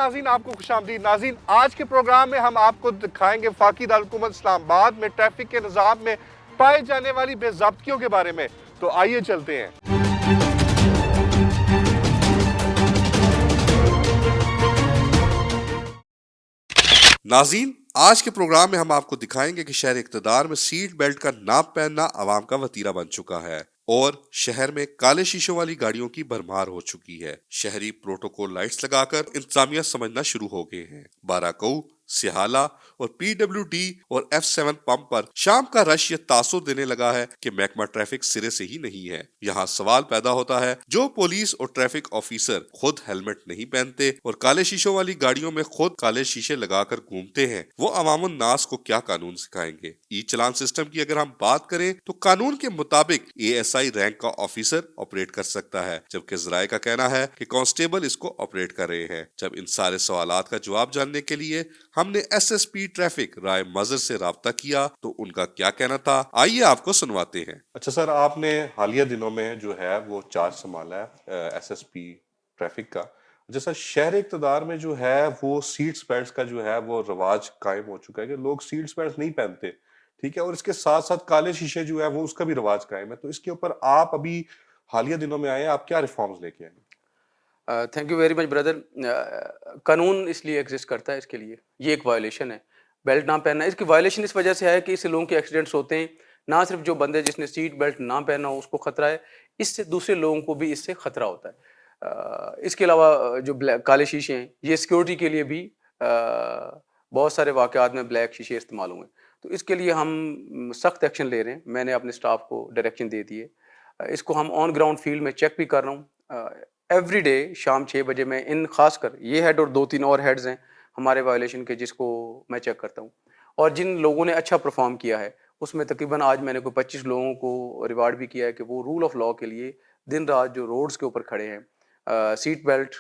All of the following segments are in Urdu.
ناظرین آپ کو خوش آمدید ناظرین آج کے پروگرام میں ہم آپ کو دکھائیں گے وفاقی دارالحکومت اسلام آباد میں ٹریفک کے نظام میں پائے جانے والی بے ضابطگیوں کے بارے میں. تو آئیے چلتے ہیں. ناظرین آج کے پروگرام میں ہم آپ کو دکھائیں گے کہ شہر اقتدار میں سیٹ بیلٹ کا نہ پہننا عوام کا وتیرہ بن چکا ہے اور شہر میں کالے شیشوں والی گاڑیوں کی بھرمار ہو چکی ہے. شہری پروٹوکول لائٹس لگا کر انتظامیہ سمجھنا شروع ہو گئے ہیں. باراکو، سیہالہ اور پی ڈبلیو ڈی اور F7 پمپ پر شام کا رش یہ تاثر دینے لگا ہے کہ محکمہ ٹریفک سرے سے ہی نہیں ہے. یہاں سوال پیدا ہوتا ہے جو پولیس اور ٹریفک آفیسر خود ہیلمٹ نہیں پہنتے اور کالے شیشوں والی گاڑیوں میں خود کالے شیشے لگا کر گھومتے ہیں، وہ عوام الناس کو کیا قانون سکھائیں گے؟ ای چلان سسٹم کی اگر ہم بات کریں تو قانون کے مطابق ASI رینک کا آفیسر آپریٹ کر سکتا ہے، جبکہ ذرائع کا کہنا ہے کہ کانسٹیبل اس کو آپریٹ کر رہے ہیں. جب ان سارے سوالات کا جواب جاننے کے لیے ہم نے SSP ٹریفک رائے مظہر سے رابطہ کیا تو ان کا کیا کہنا تھا، آئیے آپ کو سنواتے ہیں. اچھا سر، آپ نے حالیہ دنوں میں جو ہے وہ چارج سنبھالا ہے SSP ٹریفک کا. جیسا شہر اقتدار میں جو ہے وہ سیٹس بیلٹس کا جو ہے وہ رواج قائم ہو چکا ہے کہ لوگ سیٹس بیلٹس نہیں پہنتے، ٹھیک ہے، اور اس کے ساتھ ساتھ کالے شیشے جو ہے وہ اس کا بھی رواج قائم ہے. تو اس کے اوپر آپ ابھی حالیہ دنوں میں آئے ہیں، آپ کیا ریفارمز لے کے آئے ہیں؟ Thank you very much brother. قانون اس لیے ایگزسٹ کرتا ہے، اس کے لیے یہ ایک وائلیشن ہے بیلٹ نہ پہننا. اس کی وائلیشن اس وجہ سے ہے کہ اس سے لوگوں کے ایکسیڈنٹس ہوتے ہیں. نہ صرف جو بندے جس نے سیٹ بیلٹ نہ پہنا ہو اس کو خطرہ ہے، اس سے دوسرے لوگوں کو بھی اس سے خطرہ ہوتا ہے. اس کے علاوہ جو کالے شیشے ہیں یہ سیکیورٹی کے لیے بھی بہت سارے واقعات میں بلیک شیشے استعمال ہوئے ہیں. تو اس کے لیے ہم سخت ایکشن لے رہے ہیں. میں نے اپنے اسٹاف کو ڈائریکشن دے دی ہے. اس کو ہم آن گراؤنڈ فیلڈ میں چیک بھی کر رہا ہوں. ایوری ڈے شام 6 بجے میں ان خاص کر یہ ہیڈ اور 2-3 اور ہیڈز ہیں ہمارے وائلیشن کے جس کو میں چیک کرتا ہوں. اور جن لوگوں نے اچھا پرفارم کیا ہے اس میں تقریباً آج میں نے کوئی 25 لوگوں کو ریوارڈ بھی کیا ہے کہ وہ رول آف لاء کے لیے دن رات جو روڈز کے اوپر کھڑے ہیں، سیٹ بیلٹ،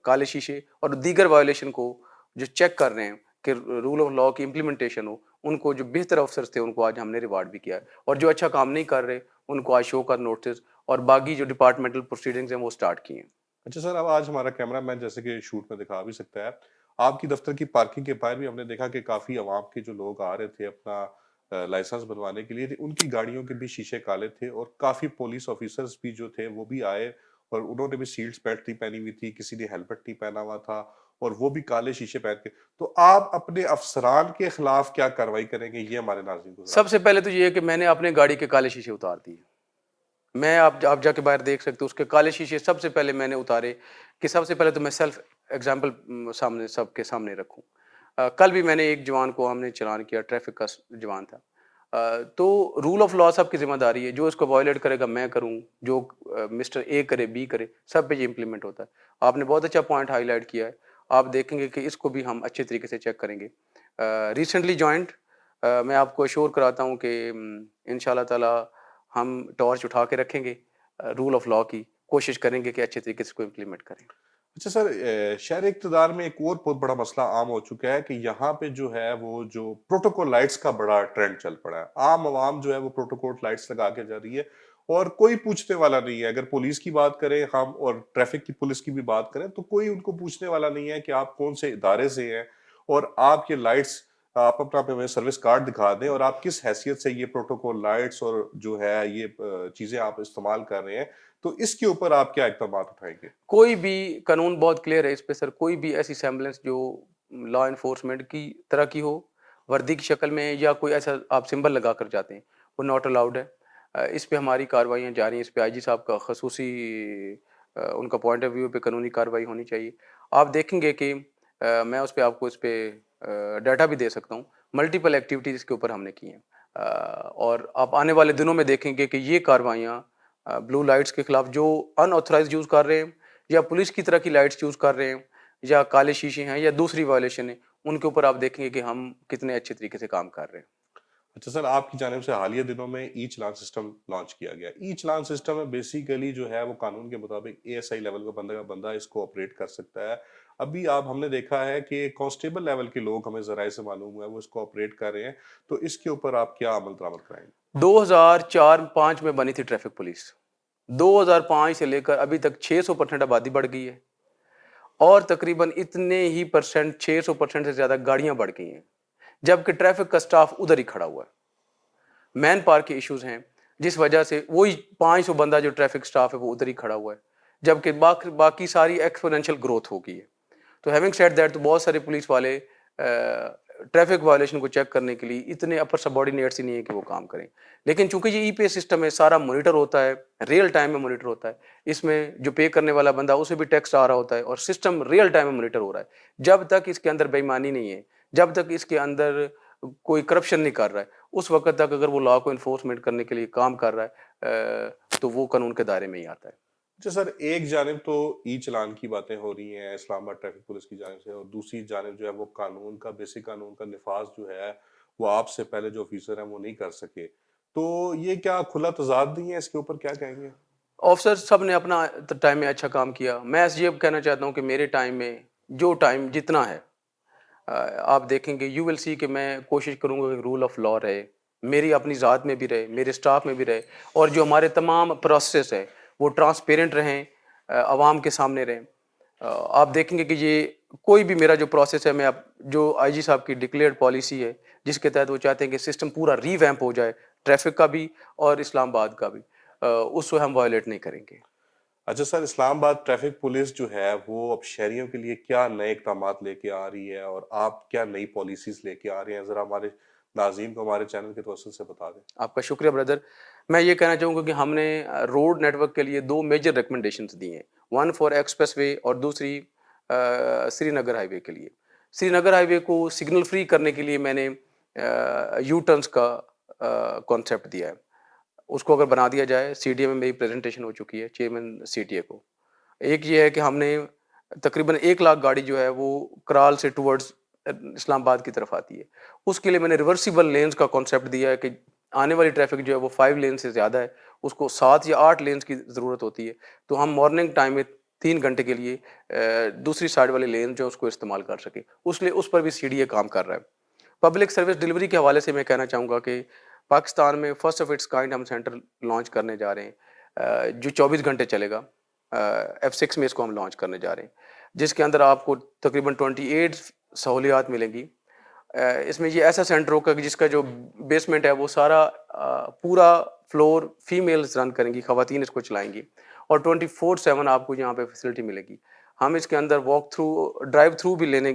کالے شیشے اور دیگر وائلیشن کو جو چیک کر رہے ہیں کہ رول آف لاء کی امپلیمنٹیشن ہو، ان کو جو بہتر افسرز تھے ان کو آج ہم نے ریوارڈ بھی کیا ہے. اور جو اچھا کام نہیں کر رہے ان کو آج شو کا نوٹس اور باقی جو ڈپارٹمنٹل پروسیڈنگز ہیں وہ سٹارٹ کی ہیں. اچھا سر، اب آج ہمارا کیمرہ مین جیسے کہ شوٹ میں دکھا بھی سکتا ہے، آپ کی دفتر کی پارکنگ کے باہر بھی ہم نے دیکھا کہ کافی عوام کے جو لوگ آ رہے تھے اپنا لائسنس بنوانے کے لیے، ان کی گاڑیوں کے بھی شیشے کالے تھے اور کافی پولیس آفیسرز بھی جو تھے وہ بھی آئے اور انہوں نے بھی سیٹس بیلٹ نہیں پہنی ہوئی تھی، کسی نے ہیلمٹ نہیں پہنا ہوا تھا اور وہ بھی کالے شیشے پہن کے. تو آپ اپنے افسران کے خلاف کیا کارروائی کریں گے، یہ ہمارے ناظرین کو سب سے پہلے تو یہ ہے کہ میں نے اپنے گاڑی کے کالے شیشے اتار دیے. میں آپ جا کے باہر دیکھ سکتے ہو اس کے کالے شیشے سب سے پہلے میں نے اتارے کہ سب سے پہلے تو میں سیلف ایگزامپل سامنے سب کے سامنے رکھوں. کل بھی میں نے ایک جوان کو ہم نے چلان کیا، ٹریفک کا جوان تھا. تو رول آف لاء سب کی ذمہ داری ہے، جو اس کو وائلیٹ کرے گا میں کروں، جو مسٹر اے کرے بی کرے، سب پہ یہ امپلیمنٹ ہوتا ہے. آپ نے بہت اچھا پوائنٹ ہائی لائٹ کیا ہے. آپ دیکھیں گے کہ اس کو بھی ہم اچھے طریقے سے چیک کریں گے. ریسنٹلی جوائنٹ میں آپ کو اشور کراتا ہوں کہ ان شاء اللہ تعالیٰ ہم ٹارچ اٹھا کے رکھیں گے، رول آف لاء کی کوشش کریں گے کہ اچھے طریقے سے کو امپلیمنٹ کریں. اچھا سر، شہر اقتدار میں ایک اور بہت بڑا مسئلہ عام ہو چکا ہے کہ یہاں پہ جو ہے وہ جو پروٹوکول لائٹس کا بڑا ٹرینڈ چل پڑا ہے. عام عوام جو ہے وہ پروٹوکول لائٹس لگا کے جا رہی ہے اور کوئی پوچھنے والا نہیں ہے. اگر پولیس کی بات کریں ہم اور ٹریفک کی پولیس کی بھی بات کریں تو کوئی ان کو پوچھنے والا نہیں ہے کہ آپ کون سے ادارے سے ہیں اور آپ یہ لائٹس، آپ اپنا سروس کارڈ دکھا دیں اور آپ کس حیثیت سے یہ پروٹوکول لائٹس اور جو ہے یہ چیزیں آپ استعمال کر رہے ہیں. تو اس کے اوپر آپ کیا اقدامات اٹھائیں گے؟ کوئی بھی قانون بہت کلیئر ہے اس پہ سر. کوئی بھی ایسی سیمبلنس جو لا انفورسمنٹ کی طرح کی ہو وردی کی شکل میں یا کوئی ایسا آپ سمبل لگا کر جاتے ہیں وہ ناٹ الاؤڈ ہے. اس پہ ہماری کارروائیاں جاری ہیں. اس پہ IG صاحب کا خصوصی ان کا پوائنٹ آف ویو پہ قانونی کارروائی ہونی چاہیے. آپ دیکھیں گے کہ میں اس پہ آپ کو اس پہ ڈیٹا بھی دے سکتا ہوں. ملٹیپل ایکٹیویٹیز اس کے اوپر ہم نے کی ہیں اور آپ آنے والے دنوں میں دیکھیں گے کہ یہ کارروائیاں بلو لائٹس کے خلاف جو ان آتھورائزڈ یوز کر رہے ہیں یا پولیس کی طرح کی لائٹس یوز کر رہے ہیں یا کالے شیشے ہیں یا دوسری وائلیشن ہے، ان کے اوپر آپ دیکھیں گے کہ ہم کتنے اچھے طریقے سے کام کر رہے ہیں. اچھا سر، آپ کی جانب سے حالیہ دنوں میں ای چلان سسٹم لانچ کیا گیا. ای چلان سسٹم میں بیسیکلی جو ہے وہ قانون کے مطابق ASI لیول کا بندہ اس کو آپریٹ کر سکتا ہے. ابھی آپ ہم نے دیکھا ہے کہ کانسٹیبل لیول کے لوگ ہمیں ذرائع سے معلوم ہوا ہے وہ اس کو آپریٹ کر رہے ہیں. تو اس کے اوپر آپ کیا عمل درآمد کرائیں گے؟ 2004-05 میں بنی تھی ٹریفک پولیس. 2005 سے لے کر ابھی تک 600% آبادی بڑھ گئی ہے اور تقریباً اتنے ہی پرسنٹ 600% سے زیادہ گاڑیاں بڑھ گئی ہیں، جبکہ ٹریفک کا سٹاف ادھر ہی کھڑا ہوا ہے. مین پاور کے ایشوز ہیں جس وجہ سے وہی 500 بندہ جو ٹریفک سٹاف ہے وہ ادھر ہی کھڑا ہوا ہے، جبکہ باقی ساری ایکسپونینشیل گروتھ ہو گئی ہے. تو ہیونگ سیڈ دیٹ، تو بہت سارے پولیس والے ٹریفک وائلیشن کو چیک کرنے کے لیے اتنے اپر سبارڈینیٹس ہی نہیں ہے کہ وہ کام کریں. لیکن چونکہ یہ ای پے سسٹم ہے، سارا مانیٹر ہوتا ہے، ریئل ٹائم میں مانیٹر ہوتا ہے. اس میں جو پے کرنے والا بندہ اسے بھی ٹیکس آ رہا ہوتا ہے اور سسٹم ریئل ٹائم میں مانیٹر ہو رہا ہے. جب تک اس کے اندر بے ایمانی نہیں ہے، جب تک اس کے اندر کوئی کرپشن نہیں کر رہا ہے، اس وقت تک اگر وہ لا کو انفورسمنٹ کرنے کے لیے کام کر رہا ہے تو وہ قانون کے دائرے میں ہی آتا ہے. اچھا سر، ایک جانب تو ای چلان کی باتیں ہو رہی ہیں اسلام آباد ٹریفک پولیس کی جانب سے، اور دوسری جانب جو ہے وہ قانون کا، بیسک قانون کا نفاذ جو ہے وہ آپ سے پہلے جو آفیسر ہیں وہ نہیں کر سکے. تو یہ کیا کھلا تضاد نہیں ہے؟ اس کے اوپر کیا کہیں گے؟ آفسر سب نے اپنا ٹائم میں اچھا کام کیا. میں یہ کہنا چاہتا ہوں کہ میرے ٹائم میں جو ٹائم جتنا ہے، آپ دیکھیں گے یو ول سی کہ میں کوشش کروں گا کہ رول آف لا رہے، میری اپنی ذات میں بھی رہے، میرے سٹاف میں بھی رہے، اور جو ہمارے تمام پروسیس ہے وہ ٹرانسپیرنٹ رہیں، عوام کے سامنے رہیں. آپ دیکھیں گے کہ یہ کوئی بھی میرا جو پروسیس ہے، میں جو آئی جی صاحب کی ڈکلیئرڈ پالیسی ہے جس کے تحت وہ چاہتے ہیں کہ سسٹم پورا ری ویمپ ہو جائے، ٹریفک کا بھی اور اسلام آباد کا بھی، اس کو ہم وائلیٹ نہیں کریں گے. اچھا سر، اسلام آباد ٹریفک پولیس جو ہے وہ اب شہریوں کے لیے کیا نئے اقدامات لے کے آ رہی ہے، اور آپ کیا نئی پالیسیز لے کے آ رہے ہیں؟ ذرا ہمارے ناظرین کو ہمارے چینل کے توسط سے بتا دیں. آپ کا شکریہ بردر. میں یہ کہنا چاہوں گا کہ ہم نے روڈ نیٹ ورک کے لیے 2 میجر ریکمنڈیشنز دی ہیں، ون فار ایکسپریس وے اور دوسری سری نگر ہائی وے کے لیے. سری نگر ہائی وے کو سگنل فری کرنے کے لیے میں نے یو ٹرنس کا کانسیپٹ دیا ہے. اس کو اگر بنا دیا جائے، سی ڈی اے میں میری پریزنٹیشن ہو چکی ہے چیئرمین سی ٹی اے کو. ایک یہ ہے کہ ہم نے تقریباً 1 لاکھ گاڑی جو ہے وہ کرال سے ٹورڈز اسلام آباد کی طرف آتی ہے. اس کے لیے میں نے ریورسیبل لینز کا کانسیپٹ دیا ہے کہ آنے والی ٹریفک جو ہے وہ 5 لین سے زیادہ ہے، اس کو 7 یا 8 لینز کی ضرورت ہوتی ہے. تو ہم مارننگ ٹائم میں 3 گھنٹے کے لیے دوسری سائڈ والے لین جو ہے اس کو استعمال کر سکیں. اس پر بھی سی ڈی اے کام کر رہا ہے. پبلک سروس ڈلیوری کے حوالے سے میں کہنا چاہوں گا کہ پاکستان میں فرسٹ آف اٹس کائنڈ ہم سینٹر لانچ کرنے جا رہے ہیں جو 24 گھنٹے چلے گا. F6 میں اس کو ہم لانچ کرنے جا رہے ہیں، جس کے اندر آپ کو تقریباً 28 سہولیات ملیں گی. اس میں یہ ایسا سینٹر ہوگا کہ جس کا جو بیسمنٹ ہے وہ سارا پورا فلور فیمیلز رن کریں گی، خواتین اس کو چلائیں گی، اور 24/7 آپ کو یہاں پہ فیسلٹی ملے گی. ہم اس کے اندر واک تھرو، ڈرائیو تھرو بھی لینے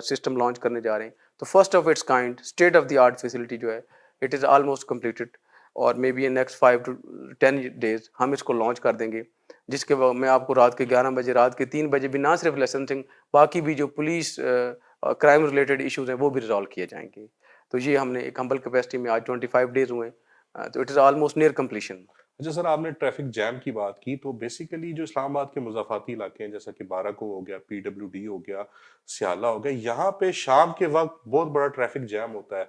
سسٹم لانچ کرنے جا رہے ہیں. تو first of its kind state of the art facility جو ہے اٹ از آلموسٹ کمپلیٹڈ، اور may be in next 5 to 10 days ہم اس کو لانچ کر دیں گے، جس کے بعد میں آپ کو رات کے 11 بجے، رات کے 3 بجے بھی نہ صرف لائسنسنگ، باقی بھی جو پولیس کرائم ریلیٹڈ ایشوز ہیں وہ بھی ریزالو کیے جائیں گے. تو یہ ہم نے ایک ہمبل کیپیسٹی میں آج 25 days ہوئے ہیں، تو it is almost near completion. اچھا سر، آپ نے ٹریفک جیم کی بات کی، تو بیسیکلی جو اسلام آباد کے مضافاتی علاقے ہیں جیسا کہ بارہ کو ہو گیا، پی ڈبلیو ڈی ہو گیا، سیالہ ہو گیا، یہاں پہ شام کے وقت بہت بڑا ٹریفک جیم ہوتا ہے.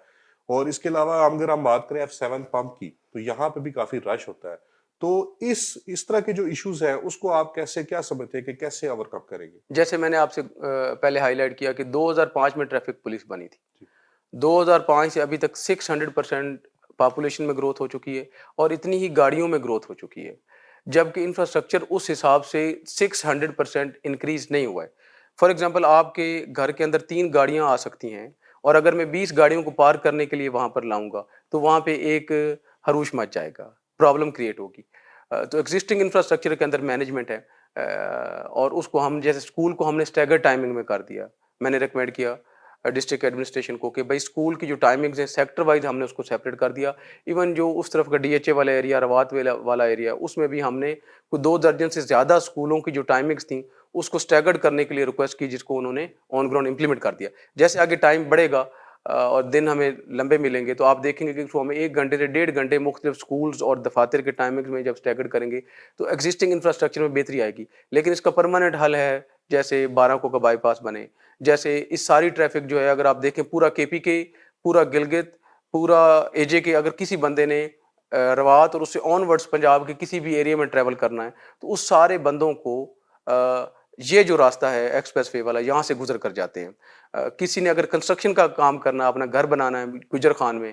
اور اس کے علاوہ اگر ہم بات کریں F7 پمپ کی، تو یہاں پہ بھی کافی رش ہوتا ہے. تو اس طرح کے جو ایشوز ہیں اس کو آپ کیا سمجھتے ہیں کہ کیسے اوور کم کریں گے؟ جیسے میں نے آپ سے پہلے ہائی لائٹ کیا کہ 2005 میں ٹریفک پولیس بنی تھی. جی. 2005 سے ابھی تک 600% پاپولیشن میں گروتھ ہو چکی ہے، اور اتنی ہی گاڑیوں میں گروتھ ہو چکی ہے، جبکہ انفراسٹرکچر اس حساب سے 600% انکریز نہیں ہوا ہے. فار ایگزامپل آپ کے گھر کے اندر 3 گاڑیاں آ سکتی ہیں، اور اگر میں 20 گاڑیوں کو پارک کرنے کے لیے وہاں پر لاؤں گا تو وہاں پہ ایک ہروش مچ جائے گا، پرابلم کریٹ ہوگی. تو ایگزسٹنگ انفراسٹرکچر کے اندر مینجمنٹ ہے، اور اس کو ہم جیسے اسکول کو ہم نے اسٹیگر ٹائمنگ میں کر دیا. میں نے ریکمینڈ کیا ڈسٹرکٹ ایڈمنسٹریشن کو کہ بھائی اسکول کی جو ٹائمنگز ہیں سیکٹر وائز ہم نے اس کو سیپریٹ کر دیا. ایون جو اس طرف کا ڈی ایچ اے والا ایریا، روات والا ایریا، اس میں بھی ہم نے کوئی 2 درجن سے زیادہ اسکولوں کی جو ٹائمنگز تھیں اس کو اسٹیگرڈ کرنے کے لیے ریکویسٹ کی، جس کو انہوں نے آن گراؤنڈ امپلیمنٹ کر دیا. جیسے آگے ٹائم بڑھے گا اور دن ہمیں لمبے ملیں گے تو آپ دیکھیں گے کہ ہمیں 1 گھنٹے سے 1.5 گھنٹے مختلف اسکولز اور دفاتر کے ٹائمنگز میں جب اسٹیگرڈ کریں گے تو ایگزسٹنگ انفراسٹرکچر میں بہتری آئے گی. لیکن اس کا پرماننٹ حل ہے جیسے 12 کا بائی پاس بنے، جیسے اس ساری ٹریفک جو ہے اگر آپ دیکھیں پورا کے پی کے، پورا گلگت، پورا اے جے کے، اگر کسی بندے نے روات اور اس سے آن ورڈس پنجاب کے کسی بھی ایریا میں ٹریول کرنا ہے تو اس سارے بندوں کو یہ جو راستہ ہے ایکسپریس وے والا یہاں سے گزر کر جاتے ہیں. کسی نے اگر کنسٹرکشن کا کام کرنا، اپنا گھر بنانا ہے گجر خان میں،